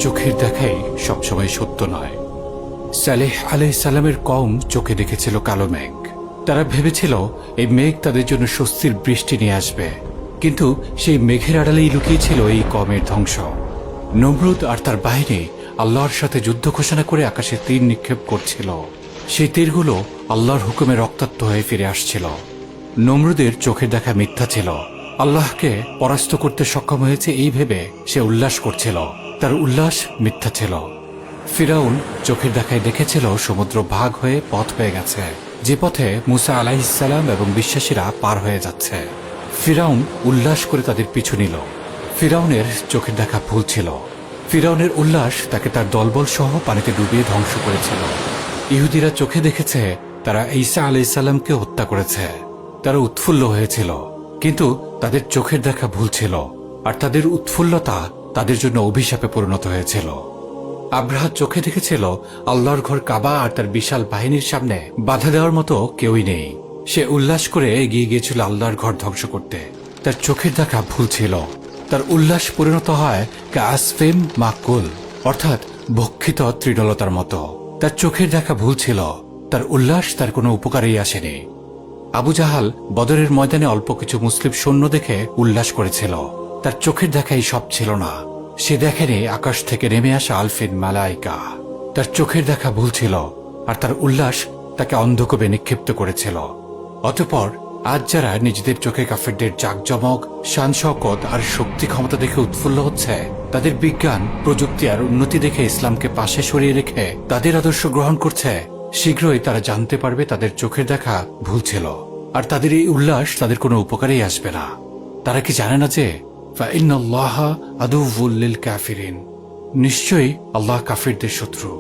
চোখের দেখাই সবসময় সত্য নয়। সালেহ আলাইহিস সালামের কওম চোখে দেখেছিল কালো মেঘ। তারা ভেবেছিল এই মেঘ তাদের জন্য স্বস্তির বৃষ্টি নিয়ে আসবে, কিন্তু সেই মেঘের আড়ালেই লুকিয়েছিল এই কওমের ধ্বংস। নমরুদ আর তার বাহিনী আল্লাহর সাথে যুদ্ধ ঘোষণা করে আকাশে তীর নিক্ষেপ করছিল। সেই তীরগুলো আল্লাহর হুকুমে রক্তাক্ত হয়ে ফিরে আসছিল। নমরুদের চোখের দেখা মিথ্যা ছিল। আল্লাহকে পরাস্ত করতে সক্ষম হয়েছে এই ভেবে সে উল্লাস করছিল। তার উল্লাস মিথ্যা ছিল। ফিরাউন চোখের দেখায় দেখেছিল সমুদ্র ভাগ হয়ে পথ হয়ে গেছে, যে পথে মুসা আলাইহিস সালাম এবং বিশ্বাসীরা পার হয়ে যাচ্ছে। ফিরাউন উল্লাস করে তাদের পিছু নিল। ফিরাউনের চোখের দেখা ভুল ছিল। ফিরাউনের উল্লাস তাকে তার দলবল সহ পানিতে ডুবিয়ে ধ্বংস করেছিল। ইহুদিরা চোখে দেখেছে তারা ঈসা আলাইহিস সালামকে হত্যা করেছে। তারা উৎফুল্ল হয়েছিল, কিন্তু তাদের চোখের দেখা ভুল ছিল, আর তাদের উৎফুল্লতা তাদের জন্য অভিশাপে পরিণত হয়েছিল। আব্রাহা চোখে দেখেছিল আল্লাহর ঘর কাবা আর তার বিশাল বাহিনীর সামনে বাধা দেওয়ার মতো কেউই নেই। সে উল্লাস করে এগিয়ে গিয়েছিল আল্লাহর ঘর ধ্বংস করতে। তার চোখের দেখা ভুল ছিল। তার উল্লাস পরিণত হয় কাসফিম মাকুল, অর্থাৎ ভক্ষিত তৃণলতার মতো। তার চোখের দেখা ভুল ছিল। তার উল্লাস তার কোনো উপকারেই আসেনি। আবু জাহাল বদরের ময়দানে অল্প কিছু মুসলিম সৈন্য দেখে উল্লাস করেছিল। তার চোখের দেখাই সব ছিল না। সে দেখেনি আকাশ থেকে নেমে আসা আলফিন মালাইকা। তার চোখের দেখা ভুল ছিল, আর তার উল্লাস তাকে অন্ধকূপে নিক্ষিপ্ত করেছিল। অতঃপর আজ যারা নিজেদের চোখে কাফেরদের জাকজমক, শান শওকত আর শক্তি ক্ষমতা দেখে উৎফুল্ল হচ্ছে, তাদের বিজ্ঞান, প্রযুক্তি আর উন্নতি দেখে ইসলামকে পাশে সরিয়ে রেখে তাদের আদর্শ গ্রহণ করছে, শীঘ্রই তারা জানতে পারবে তাদের চোখের দেখা ভুল ছিল, আর তাদের এই উল্লাস তাদের কোনো উপকারেই আসবে না। তারা কি জানে না যে ফাইন্নাল্লাহা আদুউল লিল কাফিরিন, নিশ্চয়ই আল্লাহ কাফিরদের শত্রু।